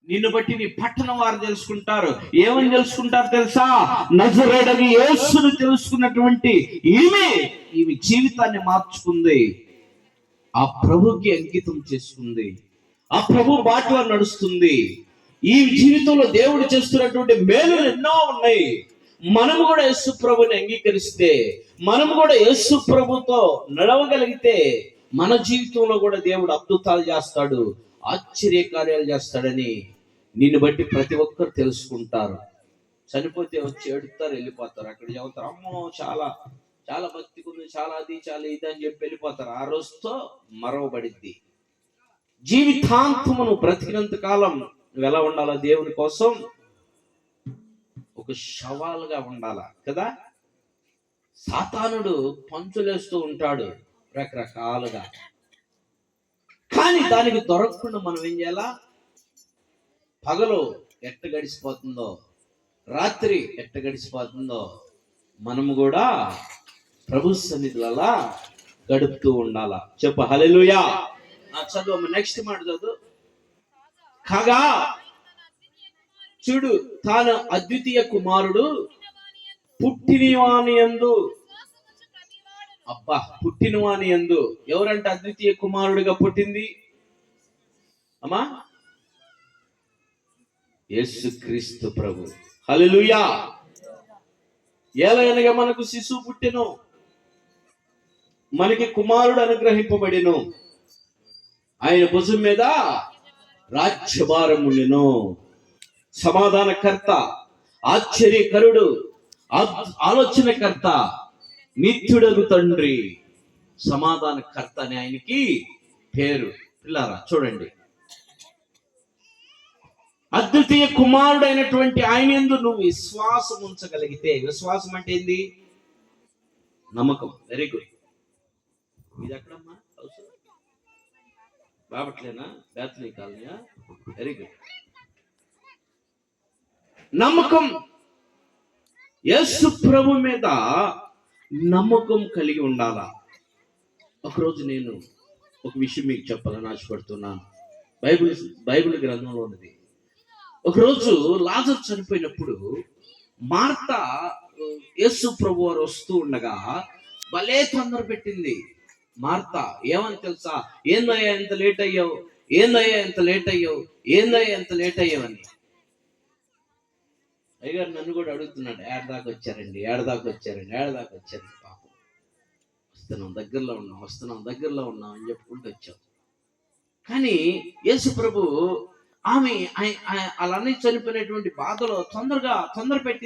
నిన్ను బట్టి నీ పట్టణం వారు తెలుసుకుంటారు. ఏమని తెలుసుకుంటారు తెలుసా? నజరేయుడైన యేసును తెలుసుకున్నటువంటి ఈమె జీవితాన్ని మార్చుకుంది, ఆ ప్రభుకి అంకితం చేసుకుంది, ఆ ప్రభు బాటలో నడుస్తుంది. ఈ జీవితంలో దేవుడు చేస్తున్నటువంటి మేలులు ఎన్నో ఉన్నాయి. మనము కూడా యేసు ప్రభుని అంగీకరిస్తే, మనము కూడా యేసు ప్రభుతో నడవగలిగితే మన జీవితంలో కూడా దేవుడు అద్భుతాలు చేస్తాడు, ఆశ్చర్య కార్యాలు చేస్తాడని నిన్ను బట్టి ప్రతి ఒక్కరు తెలుసుకుంటారు. చనిపోతే వచ్చి ఏడుస్తారు, వెళ్ళిపోతారు. అక్కడ చెబుతారు, అమ్మో చాలా చాలా భక్తికి ఉంది, చాలా అది చాలా ఇది అని చెప్పి వెళ్ళిపోతారు. ఆ రోజుతో మరవబడిద్ది. జీవితాంతమును బ్రతికినంత కాలం నువ్వు ఎలా ఉండాలా? దేవుని కోసం ఒక శవాలుగా ఉండాలా కదా. సాతానుడు పంచులేస్తూ ఉంటాడు రకరకాలుగా, కానీ దానికి దొరకకుండా మనం ఏం చేయాలా? పగలు ఎట్ట గడిచిపోతుందో, రాత్రి ఎట్ట గడిచిపోతుందో మనము కూడా ప్రభు సన్నిధిలో గడుపుతూ ఉండాలా. చెప్పు హల్లెలూయా. చదువు, నెక్స్ట్ మాట చదువు. కాగా చూడు, తాను అద్వితీయ కుమారుడు పుట్టినవాని యందు, అబ్బా, పుట్టినవాని యందు ఎవరంటే అద్వితీయ కుమారుడిగా పుట్టింది? అమ్మా, యేసుక్రీస్తు ప్రభు. హల్లెలూయా. ఏలయనగా మనకు శిశువు పుట్టెను, మనకి కుమారుడు అనుగ్రహింపబడెను, ఆయన భుజం మీద రాజ్యభారం ఉండెను. సమాధానకర్త, ఆశ్చర్యకరుడు, ఆలోచనకర్త, నిత్యుడగు తండ్రి, సమాధానకర్త అని ఆయనకి పేరు. పిల్లారా చూడండి, అద్వితీయ కుమారుడు అయినటువంటి ఆయన యందు నువ్వు విశ్వాసం ఉంచగలిగితే, విశ్వాసం అంటే ఏంది? నమ్మకం. Very good. ఇది ఎక్కడమ్మా? బాపట్లేనా? బేతనీ కాలనీయా? Very good. నమ్మకం. యేసు ప్రభు మీద నమ్మకం కలిగి ఉండాలా. ఒకరోజు నేను ఒక విషయం మీకు చెప్పాలని ఆశపడుతున్నాను. బైబిల్ గ్రంథంలో ఉన్నది. ఒకరోజు లాజరు చనిపోయినప్పుడు మార్త యేసు ప్రభు వారు వస్తూ ఉండగా భలే తొందర పెట్టింది మార్త. ఏమని తెలుసా? ఏందయ్యా ఎంత లేట్ అయ్యావు, ఏందయ్యా ఎంత లేట్ అయ్యావు, ఏందయ్యా ఎంత లేట్ అయ్యావని. అయ్యగారు నన్ను కూడా అడుగుతున్నాడు, ఏడదాకా వచ్చారండి, ఏడదాకా వచ్చారండి, ఏడదాకా వచ్చారండి. పాపం, వస్తున్నాం దగ్గరలో ఉన్నాం అని చెప్పుకుంటూ వచ్చాం. కానీ యేసు ప్రభు ఆమె అలానే చనిపోయినటువంటి బాధలో తొందర పెట్టి